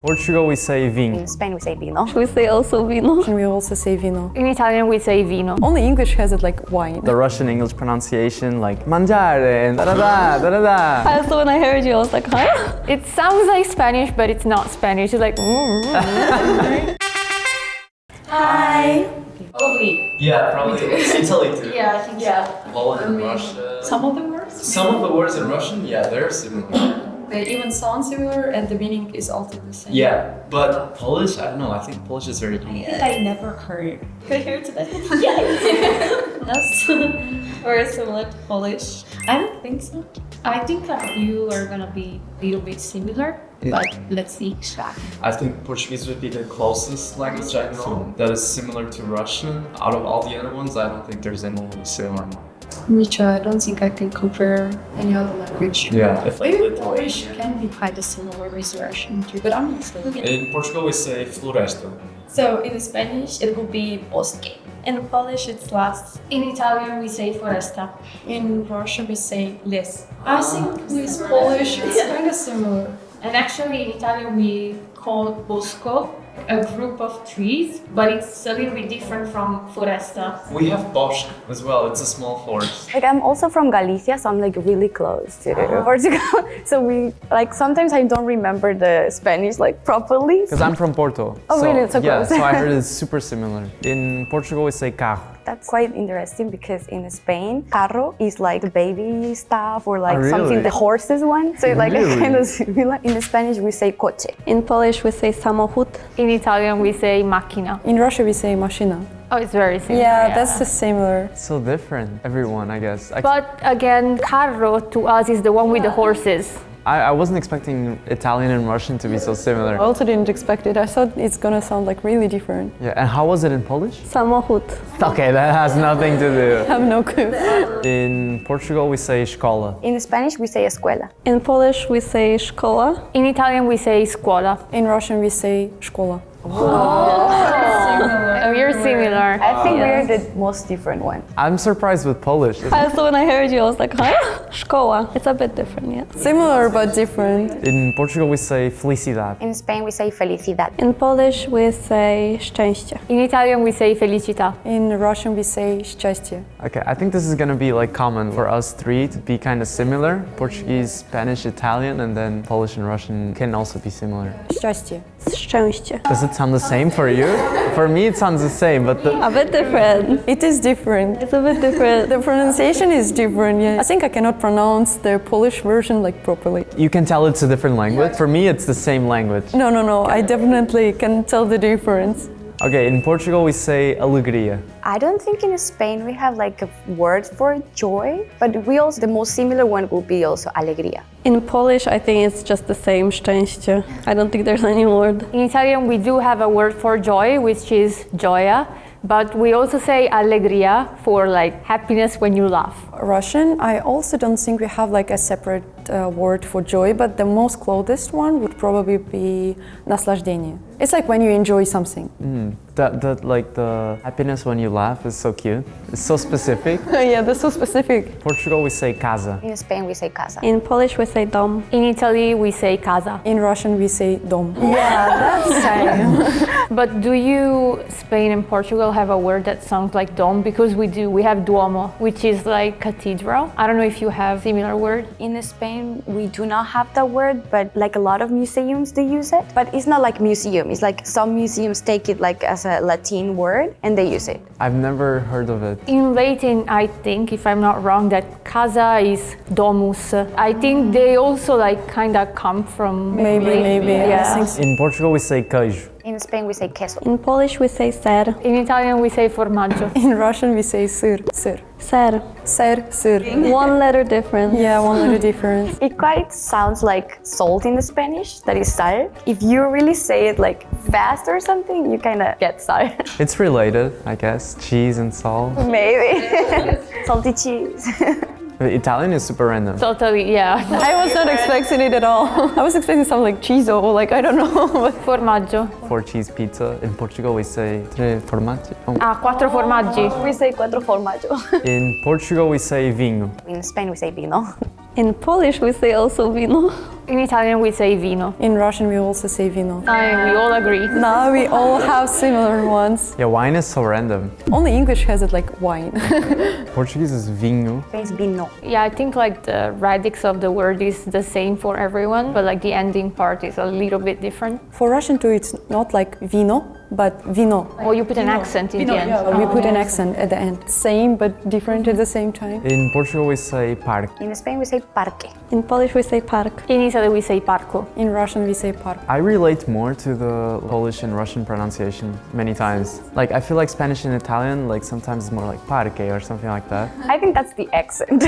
Portugal, we say vinho. In Spain, we say vino. We say also vino. And we also say vino. In Italian, we say vino. Only English has it like wine. The Russian English pronunciation, like mangiare and da-da-da, da-da-da. So when I heard you, I was like, huh? It sounds like Spanish, but it's not Spanish. It's like, Hi. Probably. Yeah, probably Italy too. Yeah, I think yeah. Poland and Russia. Some of the words. Some of the words in Russian, yeah, they're similar. They even sound similar and the meaning is also the same. Yeah, but Polish, I don't know, I think Polish is very unique. I never heard. Could hear today. Yes. Very similar to Polish. I don't think so. I think that you are gonna be a little bit similar, but let's see. I think Portuguese would be the closest language I know that is similar to Russian. Out of all the other ones, I don't think there's any similar one. Me too. I don't think I can compare any other language. Yeah, if like Maybe Polish can be quite a similar with Russian too, but I'm not sure. in Portugal we say floresta. So in Spanish it would be bosque. In Polish, it's las. in Italian, we say foresta. In Russian we say les. I think with Polish it's kind of similar. And actually, in Italian, we call bosco a group of trees, but it's a little bit different from foresta. We have bosch as well, it's a small forest. Like I'm also from Galicia, so I'm like really close to Portugal. So we like sometimes I don't remember the Spanish like properly. Because I'm from Porto. Oh, really? It's so yeah, close. so I heard it's super similar. In Portugal, we say carro. That's quite interesting because in Spain, carro is like the baby stuff or like Oh, really? something the horses one. So it's like Really? kind of similar. In Spanish, we say coche. In Polish, we say samochód. In Italian, we say macchina. In Russia, we say machina. Oh, it's very similar. Yeah, that's the similar. So different, everyone, I guess. But again, carro to us is the one with the horses. I wasn't expecting Italian and Russian to be so I similar. also didn't expect it. I thought it's gonna sound like really different. Yeah, and how was it in Polish? Samochód. Okay, that has nothing to I do. have no clue. In Portugal, we say escola. In Spanish, we say escuela. In Polish, we say szkoła. In Italian, we say scuola. In Russian, we say szkoła. We're similar. I think we're the most different one. I'm surprised with Polish. So when I heard you, I was like, huh? Szkoła. It's a bit different, yeah. Similar but different. In Portugal, we say felicidade. In Spain, we say felicidad. In Polish, we say szczęście. In Italian, we say felicità. In Russian, we say szczęście. Okay, I think this is gonna be like common for us three to be kind of similar. Portuguese, Spanish, Italian, and then Polish and Russian can also be similar. Szczęście. Szczęście. Does it sound the same for you? For me, it sounds the same, but A bit different. It is different. It's a bit different. The pronunciation is different, yeah. I think I cannot pronounce the Polish version like properly. you can tell it's a different language. For me, it's the same language. No, I definitely can tell the difference. Okay, in Portugal, we say alegria. I don't think in Spain we have like a word for joy, but we also, the most similar one would be also alegría. In Polish, I think it's just the same szczęście. I don't think there's any word. In Italian, we do have a word for joy, which is gioia, but we also say allegria for like happiness when you laugh. Russian, I also don't think we have like a separate word for joy, but the most closest one would probably be наслаждение. It's like when you enjoy something. That like the happiness when you laugh is so cute. It's so specific. Yeah, that's so specific. Portugal, we say casa. In Spain, we say casa. In Polish, we say dom. In Italy, we say casa. In Russian, we say dom. Yeah, that's same. But do you, Spain and Portugal, have a word that sounds like dom? Because we do. We have duomo, which is like cathedral. I don't know if you have similar word. In Spain, we do not have that word, but like a lot of museums, they use it. But it's not like museum. It's like some museums take it like as a Latin word and they use it. I've never heard of it. In Latin, I think, if I'm not wrong, that casa is domus. I think they also like kind of come from... Maybe. Yeah. I think so. In Portugal, we say queijo. In Spain, we say queso. In Polish, we say ser. In Italian, we say formaggio. In Russian, we say sir. Ser. Sir. One letter difference. Yeah, one little difference. It quite sounds like salt in the Spanish, that is sal. If you really say it like fast or something, you kind of get sal. It's related, I guess. Cheese and salt. Maybe. Salty cheese. Italian is super random. Totally, yeah. I was not expecting it at all. I was expecting something like chorizo, or like I don't know. Formaggio. 4 cheese pizza. In Portugal, we say tre formaggi. Oh. Ah, quattro formaggi. We say cuatro formaggio. In Portugal, we say vinho. In Spain, we say vino. In Polish, we say also vino. In Italian, we say vino. In Russian, we also say vino. We all agree. Now we all have similar ones. Yeah, wine is so random. Only English has it like wine. Portuguese is vinho. It's vino. Yeah, I think like the radix of the word is the same for everyone, but like the ending part is a little bit different. For Russian too, it's not like vino, but vino. Or you put an accent in the end. Yeah, we put an accent at the end. Same, but different at the same time. In Portugal, we say parque. In Spain, we say parque. In Polish we say park. In Italy, we say parco. In Russian, we say park. I relate more to the Polish and Russian pronunciation many times. Like, I feel like Spanish and Italian, like sometimes it's more like parque or something like that. I think that's the accent.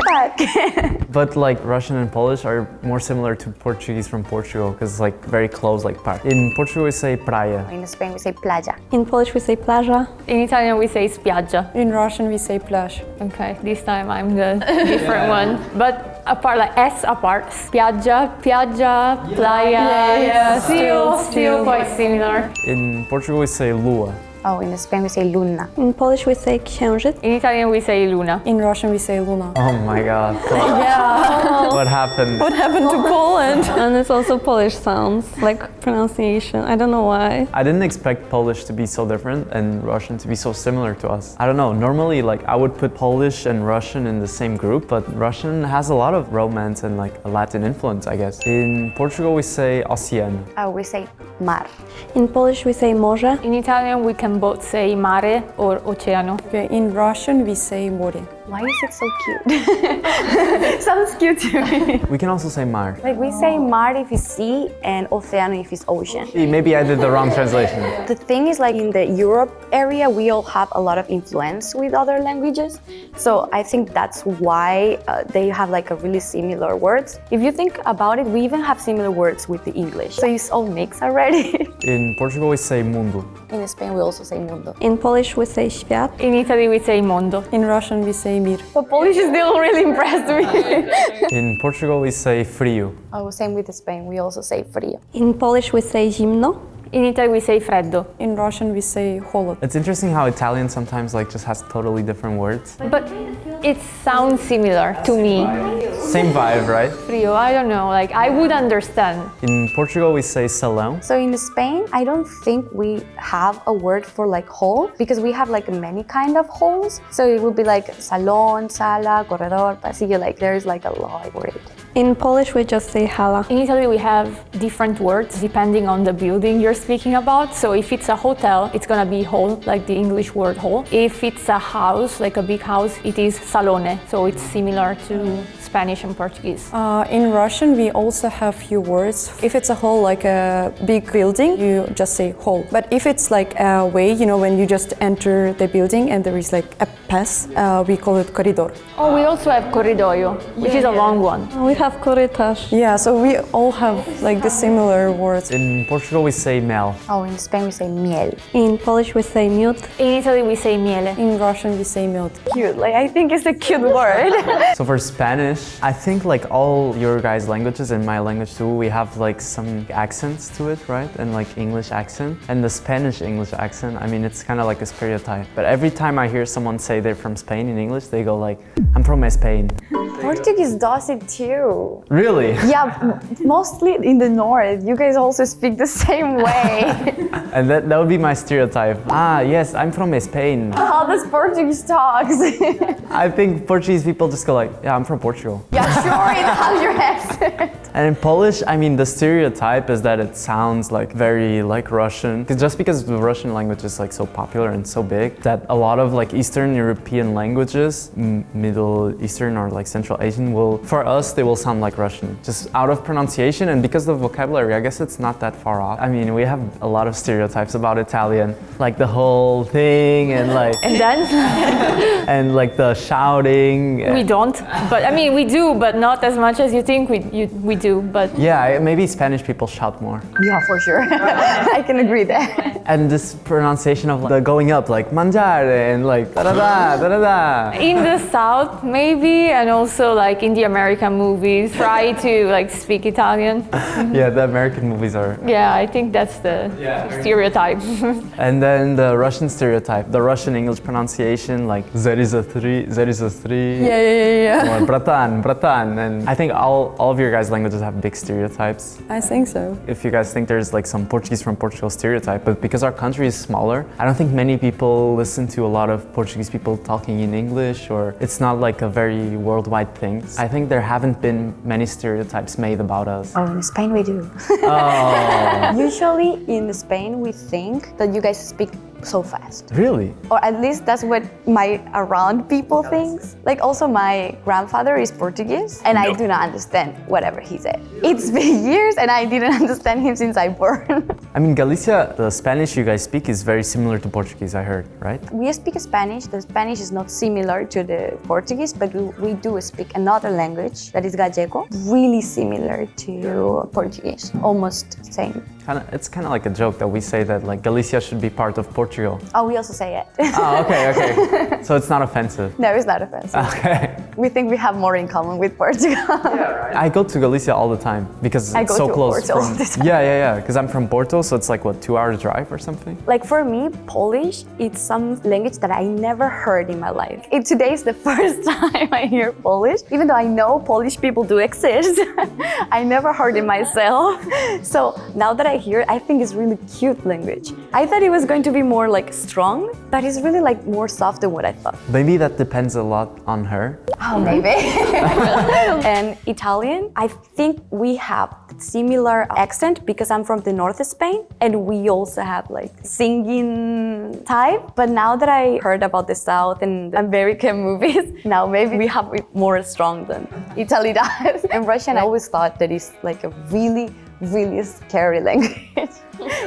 Parque. But like Russian and Polish are more similar to Portuguese from Portugal because it's like very close, like parque. In Portugal, we say praia. In Spain, we say playa. In Polish we say plaża. In Italian, we say spiaggia. In Russian, we say plage. Okay, this time I'm the different one. But apart, like S apart, spiaggia, piaggia, playa, still quite similar. In Portugal, we say lua. Oh, in Spain, we say luna. In Polish we say księżyc. In Italian, we say luna. In Russian, we say luna. Oh my god. Yeah. What happened? What happened to Poland? And it's also Polish sounds, like pronunciation. I don't know why. I didn't expect Polish to be so different and Russian to be so similar to us. I don't know, normally like I would put Polish and Russian in the same group, but Russian has a lot of Romance and like a Latin influence, I guess. In Portugal, we say oceano. Oh, we say mar. In Polish we say morze. In Italian, we can both say mare or oceano. Okay, in Russian, we say more. Why is it so cute? Sounds cute to me. We can also say mar. Like we say mar if it's sea and oceano if it's ocean. Maybe I did the wrong translation. The thing is, like in the Europe area, we all have a lot of influence with other languages. So I think that's why they have like a really similar words. If you think about it, we even have similar words with the English. So it's all mixed already. In Portugal, we say mundo. In Spain, we also say mundo. In Polish we say świat. In Italy, we say mondo. In Russian, we say mir. But Polish still really impressed me. In Portugal, we say frio. Oh, same with Spain, we also say frio. In Polish we say zimno. In Italy, we say freddo. In Russian, we say холод. It's interesting how Italian sometimes like just has totally different words. But it sounds similar to me. Same vibe, right? Frio, I don't know, like I would understand. In Portugal, we say salão. So in Spain, I don't think we have a word for like hall because we have like many kind of halls. So it would be like salón, sala, corredor, pasillo, like there's like a lot for it. In Polish we just say hala. In Italy, we have different words depending on the building you're speaking about. So if it's a hotel, it's gonna be hall, like the English word hall. If it's a house, like a big house, it is salone. So it's similar to Spanish and Portuguese. In Russian, we also have few words. If it's a hall, like a big building, you just say hall. But if it's like a way, you know, when you just enter the building and there is like a pass, we call it corridor. Oh, we also have corridoio, which is a long one. We have korytarz. Yeah, so we all have like the similar words. In Portugal, we say mel. Oh, in Spain we say miel. In Polish we say miód. In Italy, we say miele. In Russian, we say miód. Cute, like I think it's a cute word. So for Spanish, I think like all your guys' languages and my language too, we have like some accents to it, right? And like English accent. And the Spanish English accent, I mean, it's kind of like a stereotype. But every time I hear someone say they're from Spain in English, they go like, I'm from Spain. Portuguese does it too. Really? Yeah, mostly in the north. You guys also speak the same way. And that would be my stereotype. Ah, yes, I'm from Spain. How does Portuguese talks? I think Portuguese people just go like, yeah, I'm from Portugal. Yeah, sure, it has your accent. And in Polish, I mean, the stereotype is that it sounds like very like Russian. Just because the Russian language is like so popular and so big that a lot of like Eastern European languages, Middle Eastern or like Central Asian will, for us, they will sound like Russian. Just out of pronunciation and because of vocabulary, I guess it's not that far off. I mean, we have a lot of stereotypes about Italian, like the whole thing and like... And then? and like the shouting. We don't, but I mean, we do, but not as much as you think we do, but... Yeah, maybe Spanish people shout more. Yeah, for sure. I can agree there. And this pronunciation of the going up, like mangiare and like da-da-da, da-da-da. In the South, maybe, and also like in the American movies, try to like speak Italian. Yeah, the American movies are... Yeah, I think that's the stereotype. And then the Russian stereotype, the Russian English pronunciation, like there is a three. Yeah. Or bratan, bratan. And I think all of your guys' languages have big stereotypes. I think so. If you guys think there's like some Portuguese from Portugal stereotype, but because our country is smaller, I don't think many people listen to a lot of Portuguese people talking in English, or it's not like a very worldwide thing. I think there haven't been many stereotypes made about us. Oh, in Spain we do. Oh, Usually in Spain we think that you guys speak so fast. really? Or at least that's what my around people thinks. Like also my grandfather is Portuguese and I do not understand whatever he said. It's been years and I didn't understand him since I born. I mean, Galicia, the Spanish you guys speak is very similar to Portuguese, I heard, right? We speak Spanish. The Spanish is not similar to the Portuguese, but we do speak another language that is Gallego, really similar to Portuguese, almost same. It's kind of like a joke that we say that like Galicia should be part of Portugal. Oh, we also say it. Oh, okay. So it's not offensive. No, it's not offensive. Okay. We think we have more in common with Portugal. I go to Galicia all the time because I it's go so to close Porto all the time. Yeah. Because I'm from Porto, so it's like what, 2 hours drive or something? Like for me, Polish, it's some language that I never heard in my life. Today is the first time I hear Polish, even though I know Polish people do exist. I never heard it myself. So now that I hear it, I think it's really cute language. I thought it was going to be more like strong, but it's really like more soft than what I thought. Maybe that depends a lot on her. Oh, maybe. And Italian, I think we have similar accent because I'm from the north of Spain and we also have like singing type. But now that I heard about the south and American movies, now maybe we have it more strong than Italy does. And Russian, I always thought that it's like a really scary language.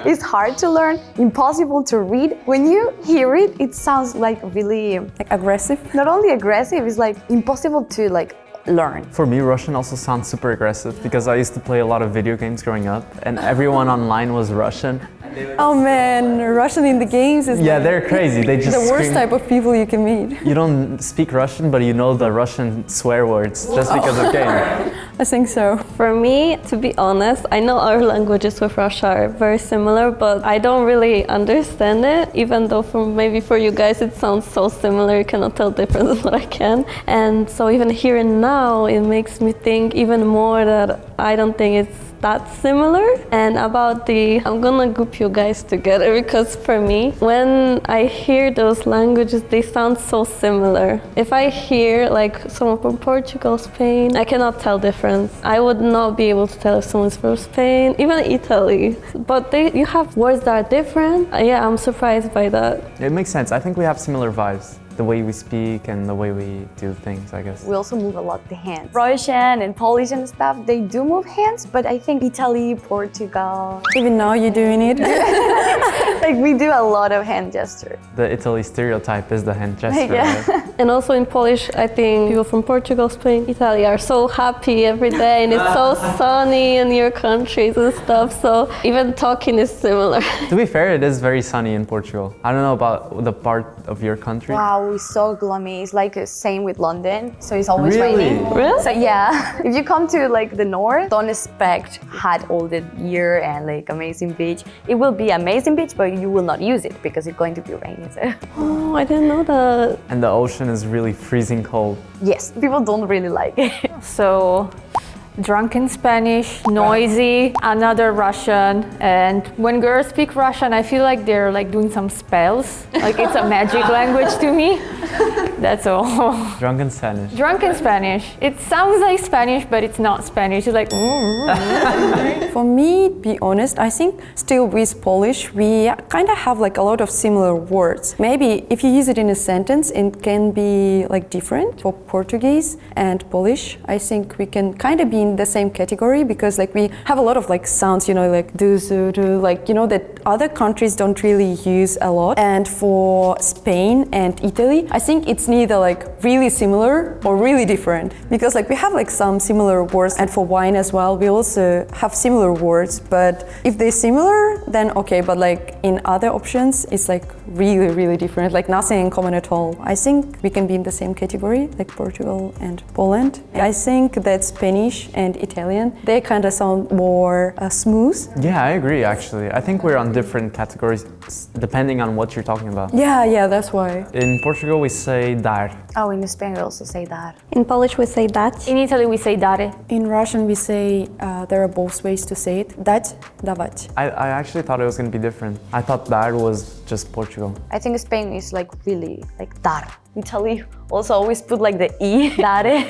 It's hard to learn, impossible to read. When you hear it, it sounds like really Like aggressive? not only aggressive, it's like impossible to like learn. For me, Russian also sounds super aggressive because I used to play a lot of video games growing up and everyone online was Russian. Oh man, Russian in the games is Yeah, like they're crazy. They just the worst scream. type of people you can meet. You don't speak Russian, but you know the Russian swear words just because of game. I think so. For me, to be honest, I know our languages with Russia are very similar, but I don't really understand it, even though maybe for you guys it sounds so similar, you cannot tell difference, but I can. And so even here and now, it makes me think even more that I don't think it's that similar. And about I'm gonna group you guys together because for me, when I hear those languages, they sound so similar. If I hear like someone from Portugal, Spain, I cannot tell difference. I would not be able to tell if someone's from Spain, even Italy. But you have words that are different. Yeah, I'm surprised by that. It makes sense. I think we have similar vibes. The way we speak and the way we do things, I guess. We also move a lot the hands. Russian and Polish and stuff, they do move hands, but I think Italy, Portugal, Even now you're doing it. like we do a lot of hand gesture. The Italy stereotype is the hand gesture. Yeah. Right? And also in Polish, I think people from Portugal, Spain, Italy are so happy every day and it's so sunny in your countries and stuff. So even talking is similar. To be fair, it is very sunny in Portugal. I don't know about the part of your country. Wow, it's so gloomy. It's like the same with London, so it's always Really? raining. Really? So yeah, if you come to like the north, don't expect hot all the year and like amazing beach. It will be amazing beach, but you will not use it because it's going to be raining. So. Oh, I didn't know that. And the ocean is really freezing cold. Yes, people don't really like it. So, drunken Spanish, noisy, another Russian, and when girls speak Russian, I feel like they're like doing some spells. Like it's a magic language to me. That's all. Drunken Spanish. Drunken Spanish. It sounds like Spanish, but it's not Spanish. It's like. For me, to be honest, I think still with Polish, we kind of have like a lot of similar words. Maybe if you use it in a sentence, it can be like different. For Portuguese and Polish, I think we can kind of be in the same category because like we have a lot of like sounds, you know, like do, like, you know, that other countries don't really use a lot. And for Spain and Italy, I think it's neither like really similar or really different because like we have like some similar words. And for wine as well, we also have similar words, but if they're similar, then okay, but like in other options, it's like really different, like nothing in common at all. I think we can be in the same category, like Portugal and Poland. I think that Spanish and Italian, they kind of sound more smooth. Yeah, I agree actually. I think we're on different categories depending on what you're talking about. Yeah, that's why. In Portugal we say dar. Oh, in Spain we also say that. In Polish, we say dać. In Italy, we say dare. In Russian, we say there are both ways to say it. Dać, dawać. I actually thought it was going to be different. I thought dar was just Portugal. I think Spain is like really like dar. Italy also always put like the E, dare.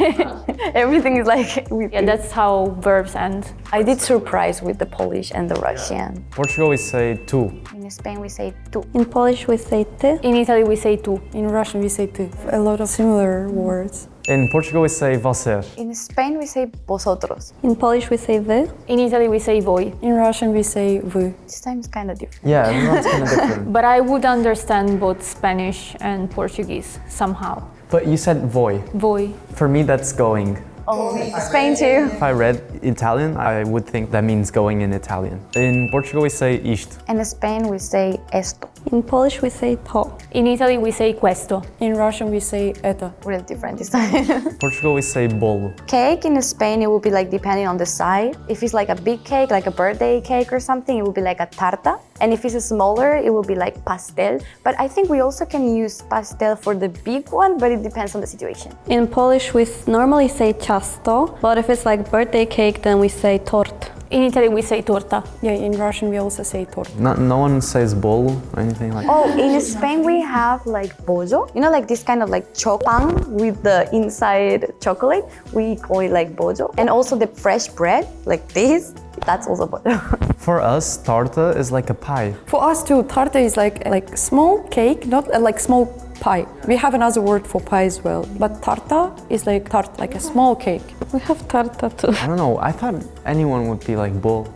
Everything is like with Yeah, that's how verbs end. I did surprise with the Polish and the Russian. Portugal we say tu. In Spain we say tu. In Polish, we say ty. In Italy, we say tu. In Russian, we say ty. A lot of similar words. In Portugal we say você. In Spain we say vosotros. In Polish, we say wy. In Italy, we say voi. In Russian, we say vy. This time is kind of different. Yeah, everyone's kind of different. But I would understand both Spanish and Portuguese somehow. But you said voi. Voi. For me that's going. Oh, Spain too. If I read Italian, I would think that means going in Italian. In Portugal we say isto. In Spain we say esto. In Polish, we say to. In Italy, we say questo. In Russian, we say это. Really different this time. Portugal we say bolo. Cake in Spain, it will be like depending on the size. If it's like a big cake, like a birthday cake or something, it will be like a tarta. And if it's smaller, it will be like pastel. But I think we also can use pastel for the big one, but it depends on the situation. In Polish, we normally say ciasto, but if it's like birthday cake, then we say tort. In Italy, we say torta. Yeah, in Russian, we also say tort. No one says bolo or anything like that. Oh, in Spain we have like bojo. You know, like this kind of like pan with the inside chocolate. We call it like bojo. And also the fresh bread, like this, that's also bojo. For us, torta is like a pie. For us too, tarta is like small cake, not like small pie. We have another word for pie as well, but tarta is like tart, like a small cake. We have tarta too. I don't know, I thought anyone would be like bol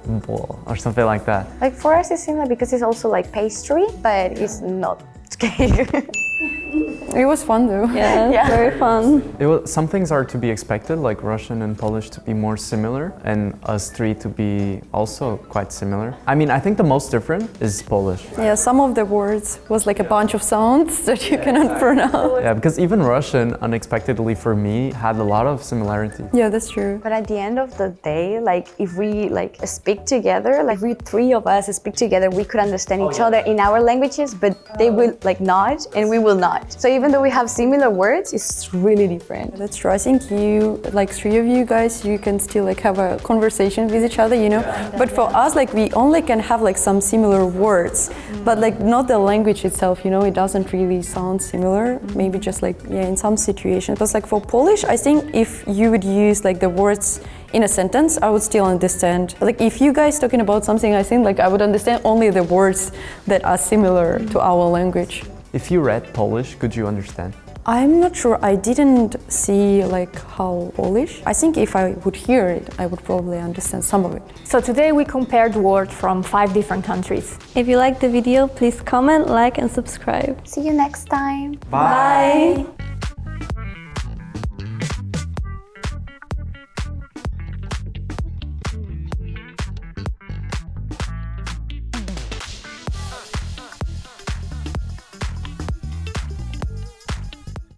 or something like that. Like for us it's similar because it's also like pastry, but it's not cake. It was fun though. Yeah, very fun. Some things are to be expected, like Russian and Polish to be more similar, and us three to be also quite similar. I mean, I think the most different is Polish. Yeah, some of the words was like a bunch of sounds that you cannot pronounce. Yeah, because even Russian, unexpectedly for me, had a lot of similarity. Yeah, that's true. But at the end of the day, like if we like speak together, like we three of us speak together, we could understand each other in our languages, but they will like not and we will not. So even though we have similar words, it's really different. That's true. I think you, like three of you guys, you can still like have a conversation with each other, you know. But for us, like we only can have like some similar words, but like not the language itself, you know. It doesn't really sound similar. Maybe just like in some situations. But like for Polish, I think if you would use like the words in a sentence, I would still understand. Like if you guys talking about something, I think like I would understand only the words that are similar to our language. If you read Polish, could you understand? I'm not sure. I didn't see like how Polish. I think if I would hear it, I would probably understand some of it. So today we compared words from 5 different countries. If you liked the video, please comment, like, and subscribe. See you next time. Bye.